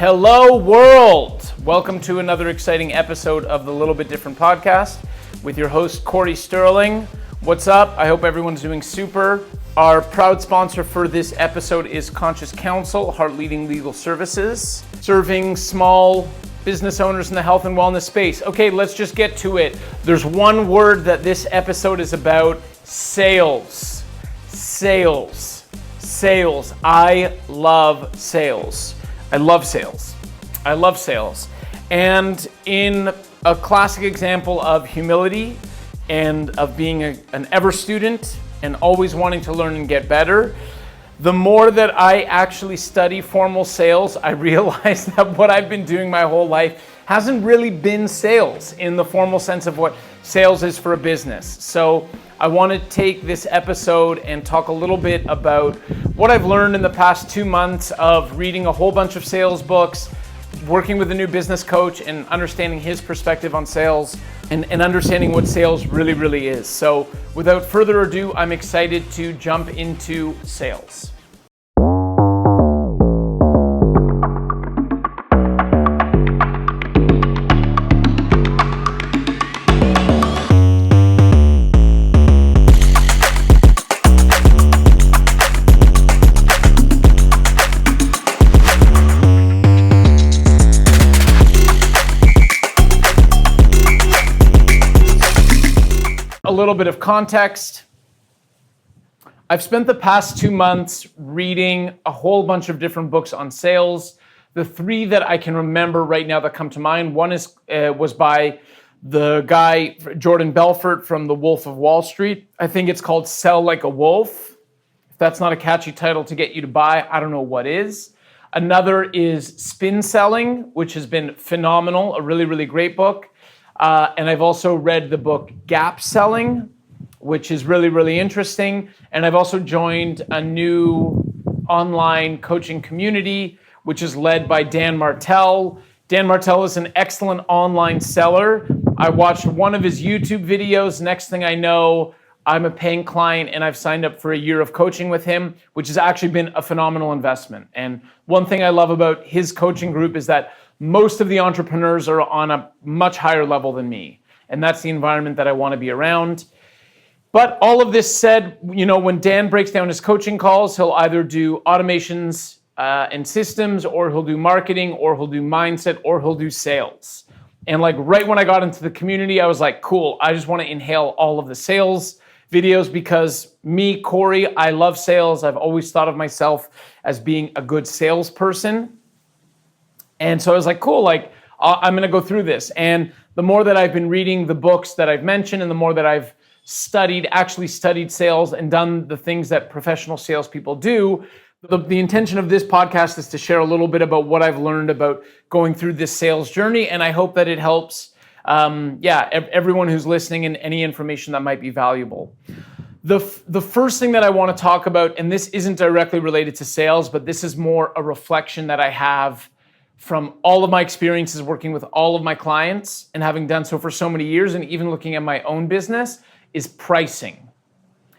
Hello world! Welcome to another exciting episode of the Little Bit Different podcast with your host Corey Sterling. What's up? I hope everyone's doing super. Our proud sponsor for this episode is Conscious Counsel, Heart Leading Legal Services, serving small business owners in the health and wellness space. Okay, let's just get to it. There's one word that this episode is about: sales. Sales. Sales. I love sales. I love sales. I love sales. And in a classic example of humility and of being an ever student and always wanting to learn and get better, the more that I actually study formal sales, I realize that what I've been doing my whole life hasn't really been sales in the formal sense of what sales is for a business. So I want to take this episode and talk a little bit about what I've learned in the past 2 months of reading a whole bunch of sales books, working with a new business coach and understanding his perspective on sales and understanding what sales really is. So without further ado, I'm excited to jump into sales. A little bit of context. I've spent the past 2 months reading a whole bunch of different books on sales. The three that I can remember right now that come to mind, one was by the guy, Jordan Belfort from The Wolf of Wall Street. I think it's called Sell Like a Wolf. If that's not a catchy title to get you to buy, I don't know what is. Another is Spin Selling, which has been phenomenal, a really great book. And I've also read the book Gap Selling, which is really interesting. And I've also joined a new online coaching community, which is led by Dan Martell. Dan Martell is an excellent online seller. I watched one of his YouTube videos. Next thing I know, I'm a paying client and I've signed up for a year of coaching with him, which has actually been a phenomenal investment. And one thing I love about his coaching group is that most of the entrepreneurs are on a much higher level than me. And that's the environment that I want to be around. But all of this said, when Dan breaks down his coaching calls, he'll either do automations and systems, or he'll do marketing, or he'll do mindset, or he'll do sales. And right when I got into the community, I was like, cool, I just want to inhale all of the sales videos because me, Corey, I love sales. I've always thought of myself as being a good salesperson. And so I was like, cool, I'm going to go through this. And the more that I've been reading the books that I've mentioned and the more that I've actually studied sales and done the things that professional salespeople do, the intention of this podcast is to share a little bit about what I've learned about going through this sales journey. And I hope that it helps, everyone who's listening and any information that might be valuable. The first thing that I want to talk about, and this isn't directly related to sales, but this is more a reflection that I have from all of my experiences working with all of my clients and having done so for so many years and even looking at my own business, is pricing.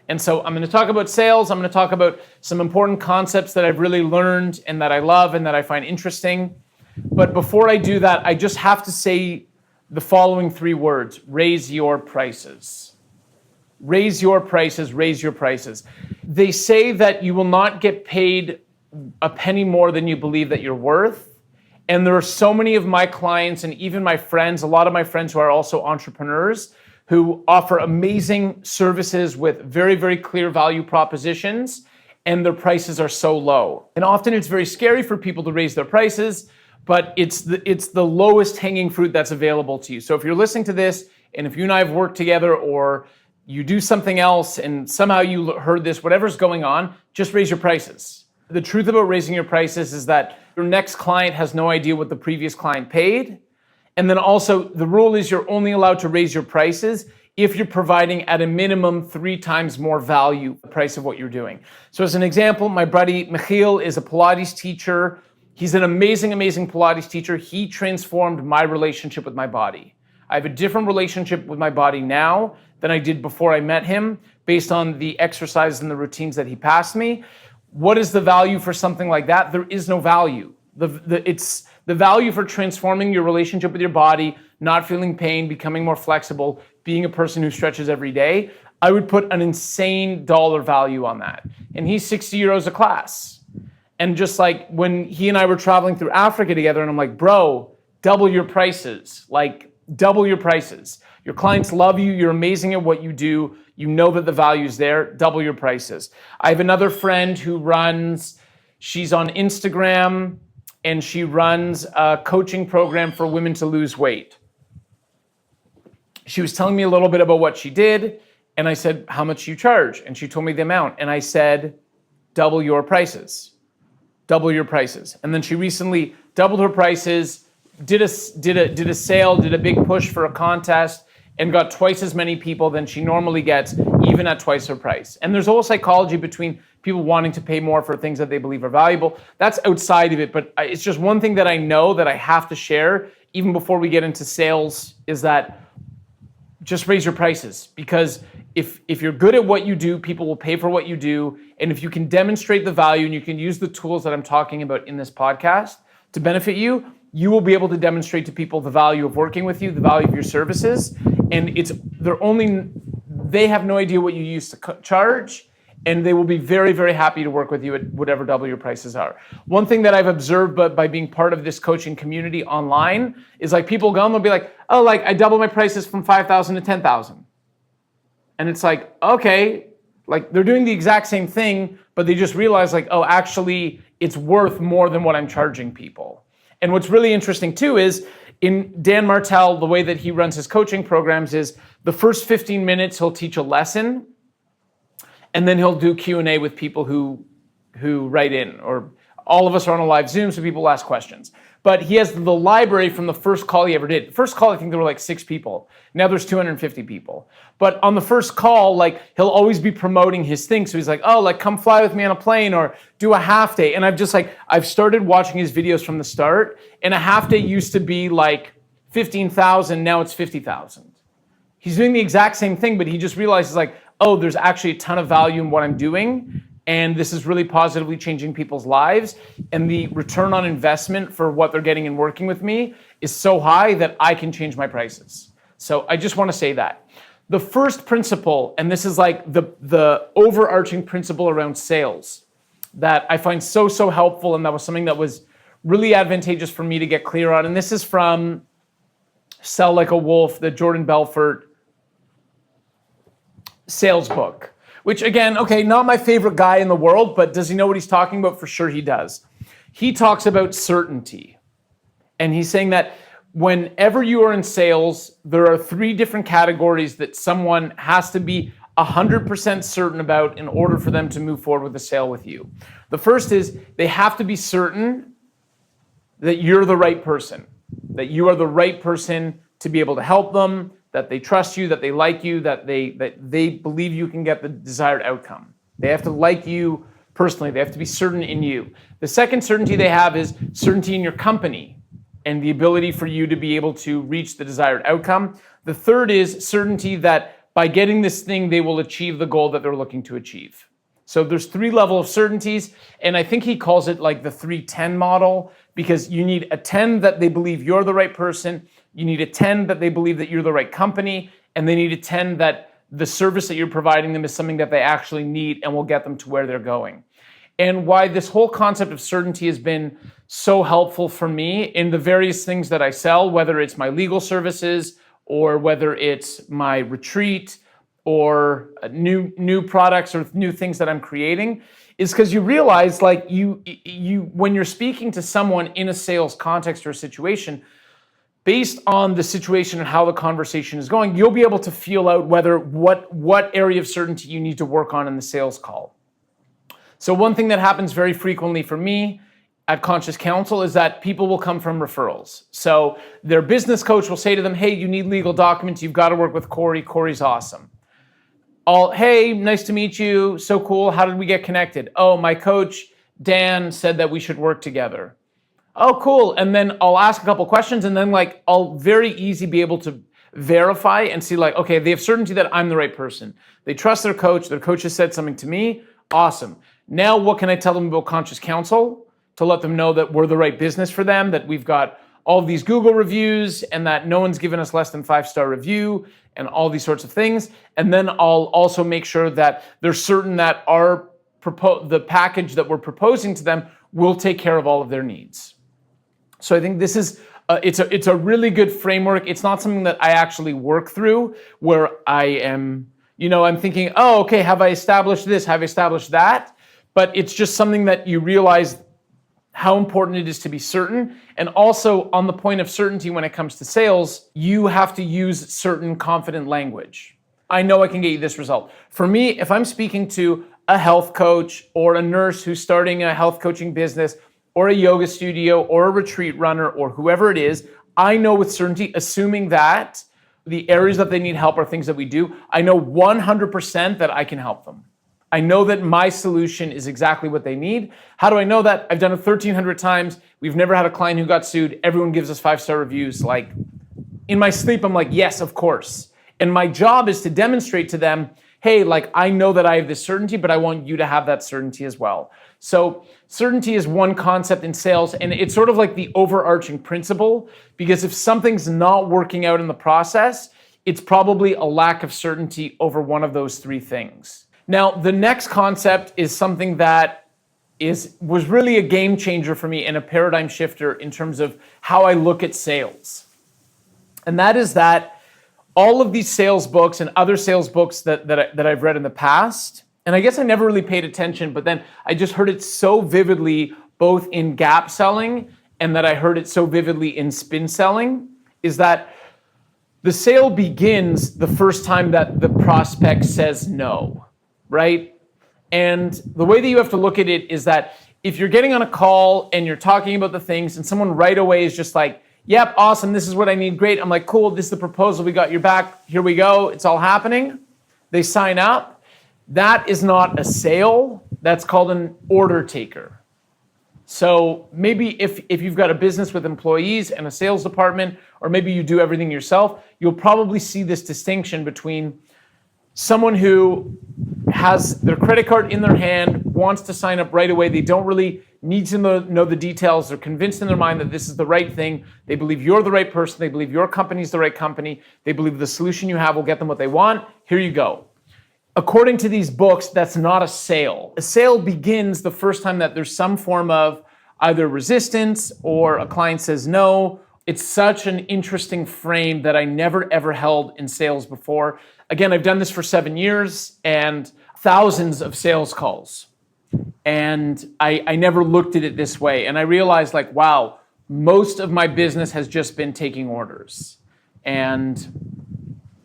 And so I'm going to talk about sales. I'm going to talk about some important concepts that I've really learned and that I love and that I find interesting. But before I do that, I just have to say the following 3 words: raise your prices. Raise your prices, raise your prices. They say that you will not get paid a penny more than you believe that you're worth. And there are so many of my clients and even my friends, a lot of my friends who are also entrepreneurs, who offer amazing services with very clear value propositions, and their prices are so low. And often it's very scary for people to raise their prices, but it's the lowest hanging fruit that's available to you. So if you're listening to this, and if you and I have worked together, or you do something else and somehow you heard this, whatever's going on, just raise your prices. The truth about raising your prices is that your next client has no idea what the previous client paid. And then also the rule is you're only allowed to raise your prices if you're providing at a minimum 3 times more value, the price of what you're doing. So as an example, my buddy Michiel is a Pilates teacher. He's an amazing Pilates teacher. He transformed my relationship with my body. I have a different relationship with my body now than I did before I met him, based on the exercises and the routines that he passed me. What is the value for something like that? There is no value. It's the value for transforming your relationship with your body, not feeling pain, becoming more flexible, being a person who stretches every day. I would put an insane dollar value on that. And he's 60 euros a class. And just like when he and I were traveling through Africa together, and I'm like, bro, double your prices. Like, double your prices. Your clients love you. You're amazing at what you do. You know that the value's there. Double your prices. I have another friend who she's on Instagram, and she runs a coaching program for women to lose weight. She was telling me a little bit about what she did, and I said, how much do you charge? And she told me the amount, and I said, double your prices. Double your prices. And then she recently doubled her prices, did a sale, did a big push for a contest, and got twice as many people than she normally gets, even at twice her price. And there's a whole psychology between people wanting to pay more for things that they believe are valuable. That's outside of it, but it's just one thing that I know that I have to share, even before we get into sales, is that just raise your prices. Because if you're good at what you do, people will pay for what you do. And if you can demonstrate the value and you can use the tools that I'm talking about in this podcast to benefit you, you will be able to demonstrate to people the value of working with you, the value of your services. And they have no idea what you used to charge, and they will be very, very happy to work with you at whatever double your prices are. One thing that I've observed by being part of this coaching community online is like people go and they'll be like, oh, like I double my prices from 5,000 to 10,000. And it's like, okay, like they're doing the exact same thing, but they just realize like, oh, actually it's worth more than what I'm charging people. And what's really interesting too is in Dan Martell, the way that he runs his coaching programs is the first 15 minutes, he'll teach a lesson, and then he'll do Q&A with people who write in, or all of us are on a live Zoom, so people ask questions. But he has the library from the first call he ever did. First call, I think there were like 6 people. Now there's 250 people. But on the first call, like he'll always be promoting his thing. So he's like, oh, like come fly with me on a plane or do a half day. And I've started watching his videos from the start, and a half day used to be like 15,000, now it's 50,000. He's doing the exact same thing, but he just realizes like, oh, there's actually a ton of value in what I'm doing. And this is really positively changing people's lives. And the return on investment for what they're getting in working with me is so high that I can change my prices. So I just want to say that. The first principle, and this is like the overarching principle around sales that I find so helpful, and that was something that was really advantageous for me to get clear on. And this is from Sell Like a Wolf, the Jordan Belfort sales book. Which again, okay, not my favorite guy in the world, but does he know what he's talking about? For sure he does. He talks about certainty. And he's saying that whenever you are in sales, there are 3 different categories that someone has to be 100% certain about in order for them to move forward with a sale with you. The first is they have to be certain that you're the right person, that you are the right person to be able to help them, that they trust you, that they like you, that they believe you can get the desired outcome. They have to like you personally. They have to be certain in you. The second certainty they have is certainty in your company and the ability for you to be able to reach the desired outcome. The third is certainty that by getting this thing, they will achieve the goal that they're looking to achieve. So there's 3 levels of certainties, and I think he calls it like the 3-10 model, because you need a 10 that they believe you're the right person, you need a 10 that they believe that you're the right company, and they need a 10 that the service that you're providing them is something that they actually need and will get them to where they're going. And why this whole concept of certainty has been so helpful for me in the various things that I sell, whether it's my legal services or whether it's my retreat or new products or new things that I'm creating, is because you realize like you when you're speaking to someone in a sales context or a situation, based on the situation and how the conversation is going, you'll be able to feel out what area of certainty you need to work on in the sales call. So one thing that happens very frequently for me at Conscious Counsel is that people will come from referrals. So their business coach will say to them, hey, you need legal documents, you've got to work with Corey. Corey's awesome. Hey, nice to meet you. So cool. How did we get connected? Oh, my coach, Dan, said that we should work together. Oh, cool. And then I'll ask a couple questions, and then like I'll very easy be able to verify and see like, okay, they have certainty that I'm the right person. They trust their coach. Their coach has said something to me. Awesome. Now what can I tell them about Conscious Counsel? to let them know that we're the right business for them, that we've got all of these Google reviews and that no one's given us less than 5-star review and all these sorts of things. And then I'll also make sure that they're certain that the package that we're proposing to them will take care of all of their needs. So I think this is it's a really good framework. It's not something that I actually work through where I am, I'm thinking, oh, okay, have I established this? Have I established that? But it's just something that you realize how important it is to be certain. And also on the point of certainty when it comes to sales, you have to use certain confident language. I know I can get you this result. For me, if I'm speaking to a health coach or a nurse who's starting a health coaching business or a yoga studio or a retreat runner or whoever it is, I know with certainty, assuming that the areas that they need help are things that we do, I know 100% that I can help them. I know that my solution is exactly what they need. How do I know that? I've done it 1,300 times. We've never had a client who got sued. Everyone gives us 5-star reviews. Like in my sleep, I'm like, yes, of course. And my job is to demonstrate to them, hey, like I know that I have this certainty, but I want you to have that certainty as well. So certainty is one concept in sales, and it's sort of like the overarching principle, because if something's not working out in the process, it's probably a lack of certainty over one of those three things. Now, the next concept is something that was really a game changer for me and a paradigm shifter in terms of how I look at sales. And that is that all of these sales books and other sales books that I've read in the past, and I guess I never really paid attention, but then I just heard it so vividly, both in gap selling and that I heard it so vividly in spin selling, is that the sale begins the first time that the prospect says no, right? And the way that you have to look at it is that if you're getting on a call and you're talking about the things and someone right away is just like, yep, awesome, this is what I need, great. I'm like, cool, this is the proposal, we got your back, here we go, it's all happening. They sign up. That is not a sale, that's called an order taker. So maybe if you've got a business with employees and a sales department, or maybe you do everything yourself, you'll probably see this distinction between someone who has their credit card in their hand, wants to sign up right away. They don't really need to know the details. They're convinced in their mind that this is the right thing. They believe you're the right person. They believe your company's the right company. They believe the solution you have will get them what they want. Here you go. According to these books, that's not a sale. A sale begins the first time that there's some form of either resistance or a client says no. It's such an interesting frame that I never ever held in sales before. Again, I've done this for 7 years and thousands of sales calls. And I never looked at it this way. And I realized like, wow, most of my business has just been taking orders. And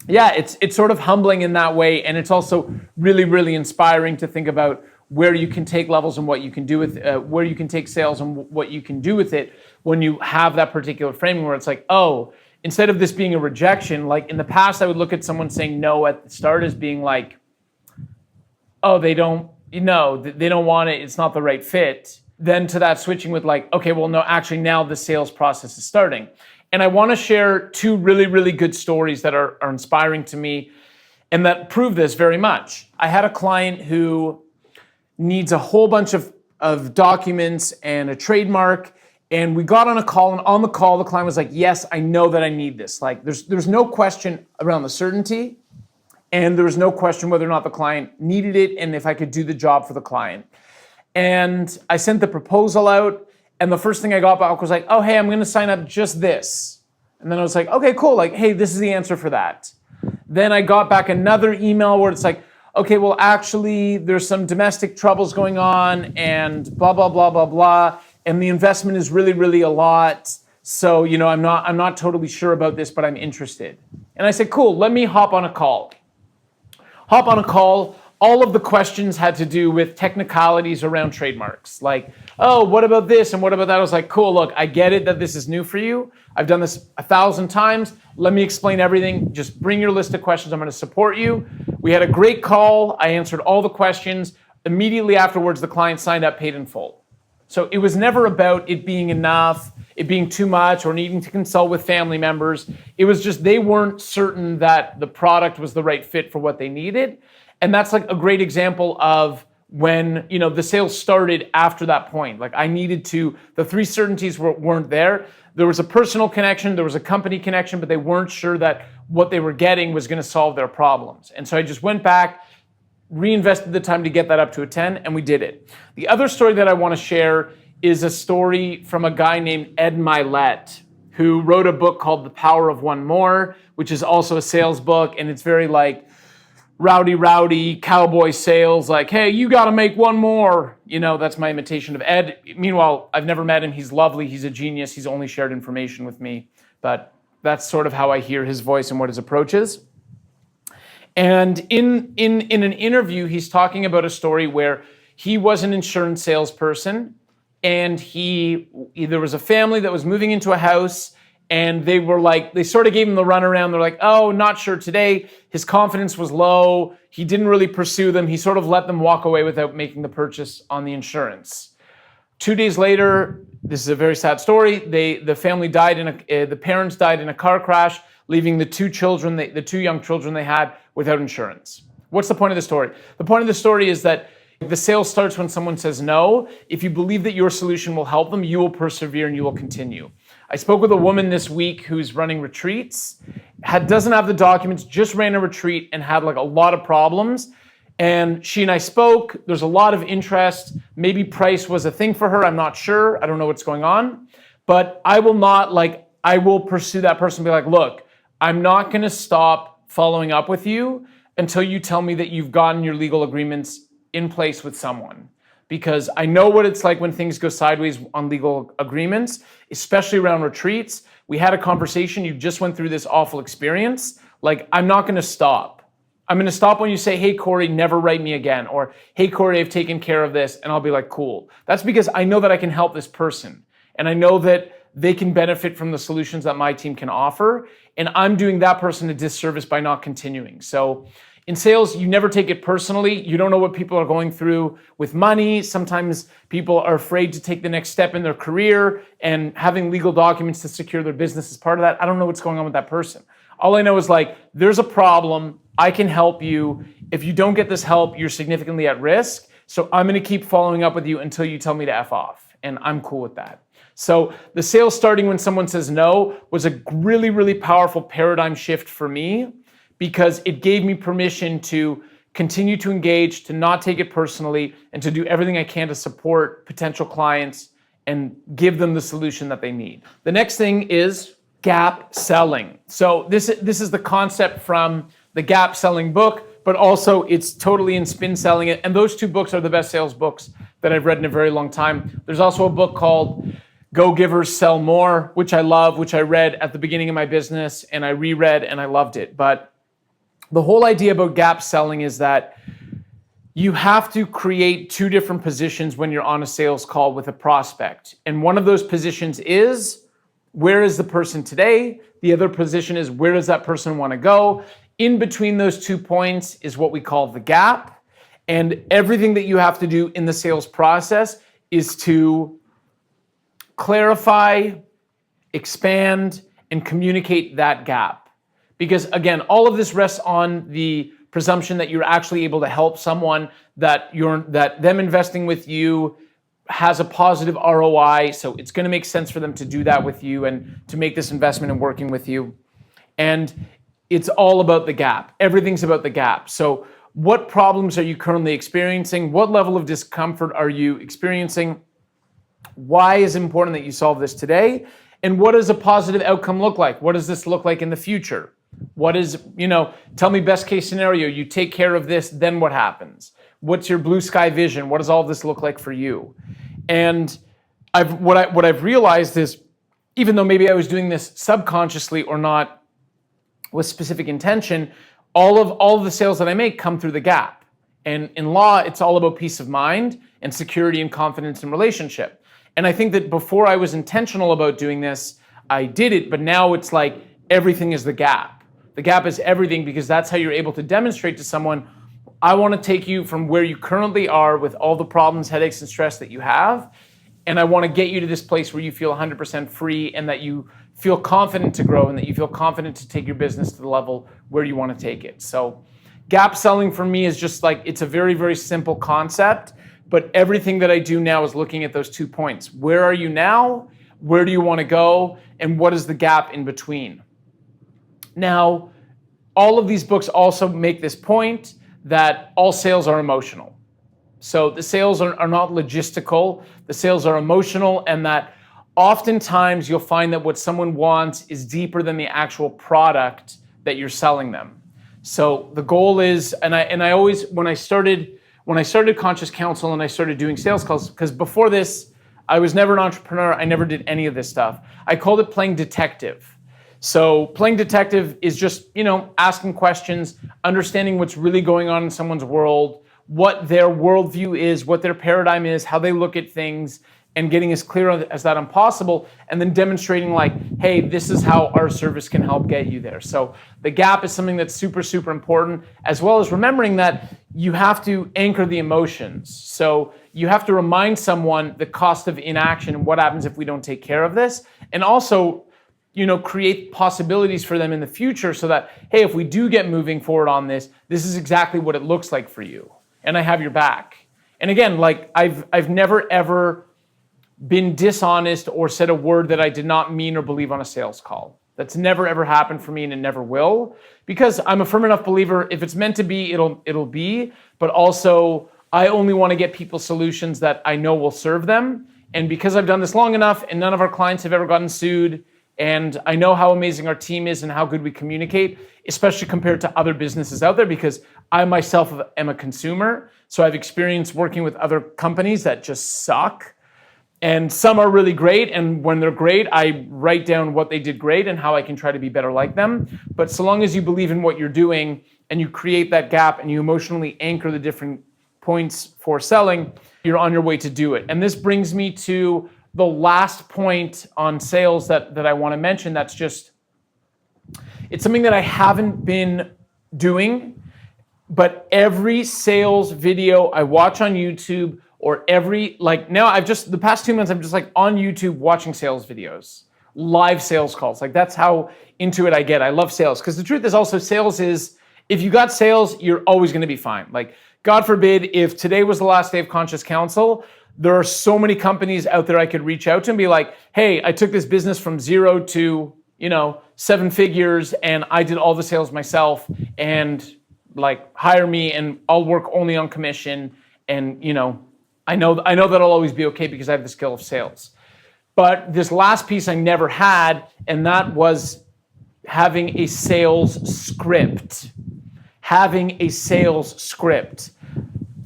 yeah, it's sort of humbling in that way. And it's also really, really inspiring to think about where you can take levels and what you can do with, where you can take sales and what you can do with it when you have that particular framing where it's like, oh, instead of this being a rejection, like in the past, I would look at someone saying no at the start as being like, oh, they don't want it, it's not the right fit. Then to that switching with like, okay, well, no, actually now the sales process is starting. And I want to share 2 really, really good stories that are inspiring to me and that prove this very much. I had a client who needs a whole bunch of documents and a trademark. And we got on a call, and on the call, the client was like, yes, I know that I need this. Like there's no question around the certainty, and there was no question whether or not the client needed it and if I could do the job for the client. And I sent the proposal out, and the first thing I got back was like, oh, hey, I'm going to sign up just this. And then I was like, okay, cool. Like, hey, this is the answer for that. Then I got back another email where it's like, okay, well, actually, there's some domestic troubles going on and blah, blah, blah, blah, blah. And the investment is really, really a lot. So, I'm not totally sure about this, but I'm interested. And I said, cool, let me hop on a call. All of the questions had to do with technicalities around trademarks. Like, oh, what about this and what about that? I was like, cool, look, I get it that this is new for you. I've done this 1,000 times. Let me explain everything. Just bring your list of questions. I'm going to support you. We had a great call. I answered all the questions. Immediately afterwards, the client signed up, paid in full. So it was never about it being enough, it being too much, or needing to consult with family members. It was just they weren't certain that the product was the right fit for what they needed. And that's like a great example of when, the sales started after that point. Like I needed to, the three certainties weren't there. There was a personal connection, there was a company connection, but they weren't sure that what they were getting was going to solve their problems. And so I just went back, reinvested the time to get that up to a 10, and we did it. The other story that I want to share is a story from a guy named Ed Milet, who wrote a book called The Power of One More, which is also a sales book, and it's very like rowdy cowboy sales, like, hey, you got to make one more. That's my imitation of Ed. Meanwhile, I've never met him. He's lovely. He's a genius. He's only shared information with me. But that's sort of how I hear his voice and what his approach is. And in an interview, he's talking about a story where he was an insurance salesperson, and there was a family that was moving into a house, and they sort of gave him the runaround. They're like, oh, not sure today. His confidence was low. He didn't really pursue them. He sort of let them walk away without making the purchase on the insurance. 2 days later, this is a very sad story. The family died the parents died in a car crash, leaving the two young children they had without insurance. What's the point of the story? The point of the story is that the sale starts when someone says no. If you believe that your solution will help them, you will persevere and you will continue. I spoke with a woman this week who's running retreats, doesn't have the documents, just ran a retreat and had like a lot of problems. And she and I spoke. There's a lot of interest. Maybe price was a thing for her. I'm not sure. I don't know what's going on. But I will pursue that person and be like, look, I'm not going to stop following up with you until you tell me that you've gotten your legal agreements in place with someone. Because I know what it's like when things go sideways on legal agreements, especially around retreats. We had a conversation, you just went through this awful experience. Like, I'm not gonna stop. I'm gonna stop when you say, hey, Corey, never write me again. Or, hey, Corey, I've taken care of this. And I'll be like, cool. That's because I know that I can help this person. And I know that they can benefit from the solutions that my team can offer. And I'm doing that person a disservice by not continuing. So in sales, you never take it personally. You don't know what people are going through with money. Sometimes people are afraid to take the next step in their career, and having legal documents to secure their business is part of that. I don't know what's going on with that person. All I know is there's a problem. I can help you. If you don't get this help, you're significantly at risk. So I'm going to keep following up with you until you tell me to F off. And I'm cool with that. So the sales starting when someone says no was a really, really powerful paradigm shift for me, because it gave me permission to continue to engage, to not take it personally, and to do everything I can to support potential clients and give them the solution that they need. The next thing is gap selling. So this is the concept from the gap selling book, but also it's totally in spin selling it. And those two books are the best sales books that I've read in a very long time. There's also a book called Go Givers Sell More, which I love, which I read at the beginning of my business and I reread and I loved it. But the whole idea about gap selling is that you have to create two different positions when you're on a sales call with a prospect. And one of those positions is, where is the person today? The other position is, where does that person want to go? In between those 2 points is what we call the gap. And everything that you have to do in the sales process is to clarify, expand, and communicate that gap. Because again, all of this rests on the presumption that you're actually able to help someone, that them investing with you has a positive ROI. So it's going to make sense for them to do that with you and to make this investment in working with you. And it's all about the gap. Everything's about the gap. So what problems are you currently experiencing? What level of discomfort are you experiencing? Why is it important that you solve this today? And what does a positive outcome look like? What does this look like in the future? What is, tell me best case scenario, you take care of this, then what happens? What's your blue sky vision? What does all this look like for you? And what I've realized is, even though maybe I was doing this subconsciously or not with specific intention, all of the sales that I make come through the gap. And in law, it's all about peace of mind and security and confidence in relationship. And I think that before I was intentional about doing this, I did it, but now it's like everything is the gap. The gap is everything, because that's how you're able to demonstrate to someone, I want to take you from where you currently are with all the problems, headaches, and stress that you have, and I want to get you to this place where you feel 100% free and that you feel confident to grow and that you feel confident to take your business to the level where you want to take it. So Gap selling for me is just like, it's a very, very simple concept, but everything that I do now is looking at those 2 points. Where are you now? Where do you want to go? And what is the gap in between? Now, all of these books also make this point that all sales are emotional. So the sales are not logistical, the sales are emotional, and that oftentimes you'll find that what someone wants is deeper than the actual product that you're selling them. So the goal is, and I always, when I started Conscious Counsel and I started doing sales calls, because before this, I was never an entrepreneur, I never did any of this stuff. I called it playing detective. So playing detective is just, asking questions, understanding what's really going on in someone's world, what their worldview is, what their paradigm is, how they look at things, and getting as clear as that possible, and then demonstrating like, hey, this is how our service can help get you there. So the gap is something that's super, super important, as well as remembering that you have to anchor the emotions. So you have to remind someone the cost of inaction and what happens if we don't take care of this, and also create possibilities for them in the future so that, hey, if we do get moving forward on this, this is exactly what it looks like for you. And I have your back. And again, like I've never ever been dishonest or said a word that I did not mean or believe on a sales call. That's never ever happened for me, and it never will, because I'm a firm enough believer, if it's meant to be, it'll be, but also I only want to get people solutions that I know will serve them. And because I've done this long enough and none of our clients have ever gotten sued, and I know how amazing our team is and how good we communicate, especially compared to other businesses out there, because I myself am a consumer. So I've experienced working with other companies that just suck. And some are really great. And when they're great, I write down what they did great and how I can try to be better like them. But so long as you believe in what you're doing and you create that gap and you emotionally anchor the different points for selling, you're on your way to do it. And this brings me to the last point on sales that I want to mention. That's just, it's something that I haven't been doing, but every sales video I watch on YouTube, or the past 2 months, I'm just like on YouTube watching sales videos, live sales calls. Like that's how into it I get. I love sales, because the truth is also sales is, if you got sales, you're always going to be fine. Like God forbid, if today was the last day of Conscious Counsel, there are so many companies out there I could reach out to and be like, hey, I took this business from 0 to, 7 figures, and I did all the sales myself, and like hire me and I'll work only on commission. And, I know that I'll always be okay because I have the skill of sales. But this last piece I never had, and that was having a sales script. Having a sales script.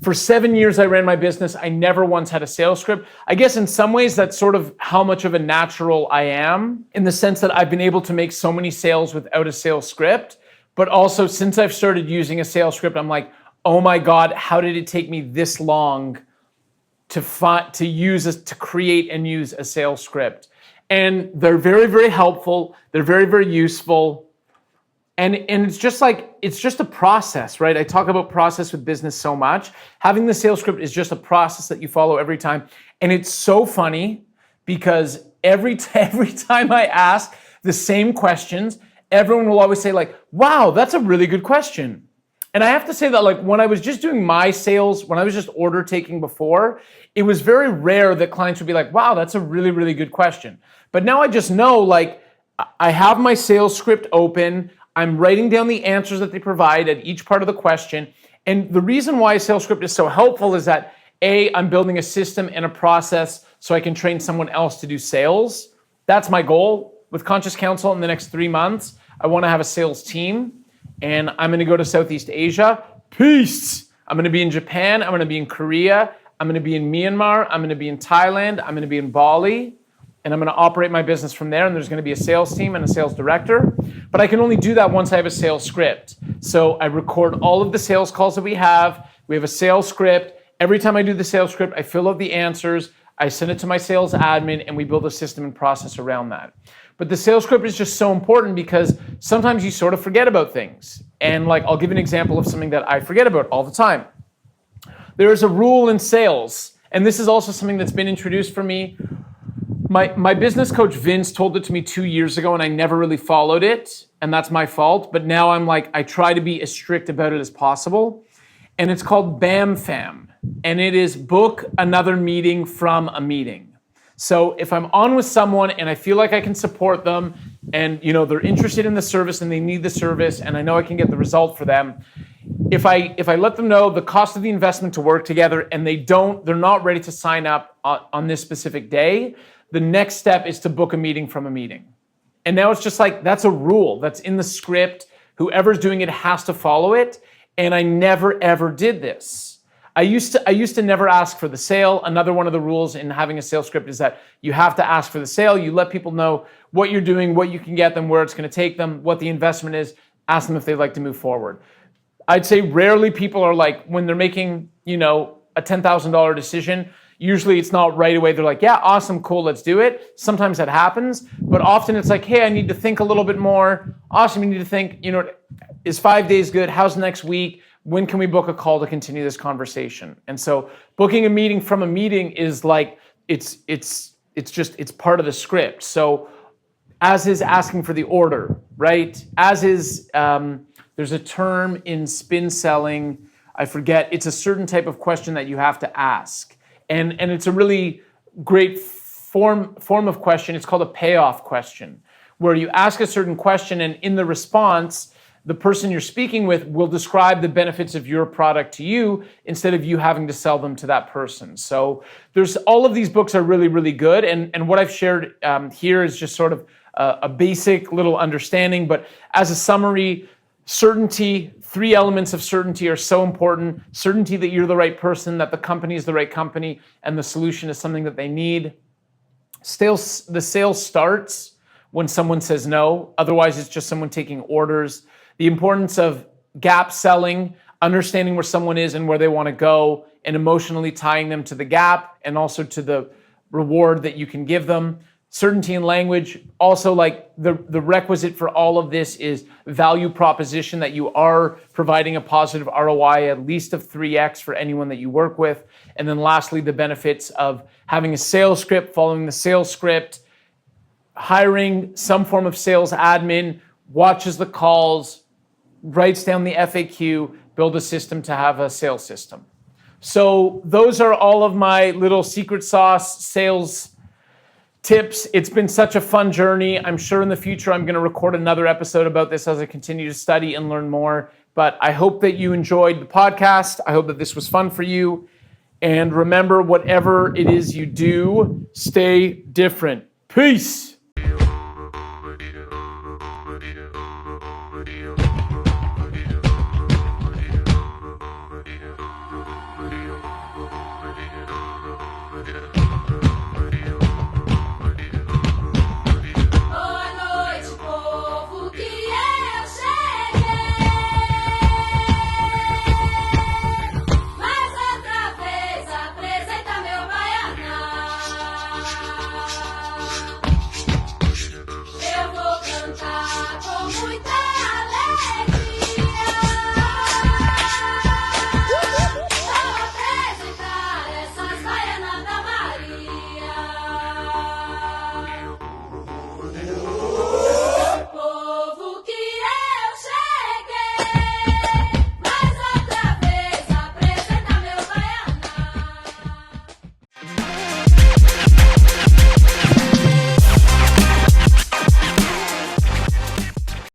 For 7 years I ran my business, I never once had a sales script. I guess in some ways that's sort of how much of a natural I am, in the sense that I've been able to make so many sales without a sales script. But also since I've started using a sales script, I'm like, oh my God, how did it take me this long to create and use a sales script? And they're very, very helpful. They're very, very useful. And it's just a process, right? I talk about process with business so much. Having the sales script is just a process that you follow every time. And it's so funny because every time I ask the same questions, everyone will always say like, wow, that's a really good question. And I have to say that like when I was just doing my sales, when I was just order taking before, it was very rare that clients would be like, wow, that's a really, really good question. But now I just know, like, I have my sales script open. I'm writing down the answers that they provide at each part of the question. And the reason why a sales script is so helpful is that I'm building a system and a process so I can train someone else to do sales. That's my goal with Conscious Counsel in the next 3 months. I want to have a sales team, and I'm going to go to Southeast Asia. Peace. I'm going to be in Japan. I'm going to be in Korea. I'm going to be in Myanmar. I'm going to be in Thailand. I'm going to be in Bali. And I'm going to operate my business from there. And there's going to be a sales team and a sales director. But I can only do that once I have a sales script. So I record all of the sales calls that we have. We have a sales script. Every time I do the sales script, I fill out the answers. I send it to my sales admin, and we build a system and process around that. But the sales script is just so important because sometimes you sort of forget about things. And like, I'll give an example of something that I forget about all the time. There is a rule in sales, and this is also something that's been introduced for me. My business coach, Vince, told it to me 2 years ago, and I never really followed it. and that's my fault. But now I'm like, I try to be as strict about it as possible. And it's called BAM FAM. And it is book another meeting from a meeting. So if I'm on with someone and I feel like I can support them and they're interested in the service and they need the service and I know I can get the result for them, if I let them know the cost of the investment to work together and they're not ready to sign up on this specific day, the next step is to book a meeting from a meeting. And now it's just like, that's a rule that's in the script. Whoever's doing it has to follow it. And I never ever did this. I used to never ask for the sale. Another one of the rules in having a sales script is that you have to ask for the sale. You let people know what you're doing, what you can get them, where it's going to take them, what the investment is. Ask them if they'd like to move forward. I'd say rarely people are like, when they're making, a $10,000 decision, usually it's not right away. They're like, yeah, awesome, cool, let's do it. Sometimes that happens, but often it's like, hey, I need to think a little bit more. Awesome, you need to think, is 5 days good? How's next week? When can we book a call to continue this conversation? And so booking a meeting from a meeting is like, it's part of the script. So as is asking for the order, right? As is, there's a term in spin selling, I forget, it's a certain type of question that you have to ask. And it's a really great form of question. It's called a payoff question, where you ask a certain question and in the response, the person you're speaking with will describe the benefits of your product to you instead of you having to sell them to that person. So there's all of these books are really, really good. And what I've shared here is just sort of a basic little understanding. But as a summary, certainty, 3 elements of certainty are so important. Certainty that you're the right person, that the company is the right company, and the solution is something that they need. The sale starts when someone says no. Otherwise, it's just someone taking orders. The importance of gap selling, understanding where someone is and where they want to go, and emotionally tying them to the gap and also to the reward that you can give them. Certainty in language, also like the requisite for all of this is value proposition, that you are providing a positive ROI at least of 3x for anyone that you work with. And then lastly, the benefits of having a sales script, following the sales script, hiring some form of sales admin, watches the calls, writes down the FAQ, build a system to have a sales system. So those are all of my little secret sauce sales tips. It's been such a fun journey. I'm sure in the future I'm going to record another episode about this as I continue to study and learn more. But I hope that you enjoyed the podcast. I hope that this was fun for you. And remember, whatever it is you do, stay different. Peace.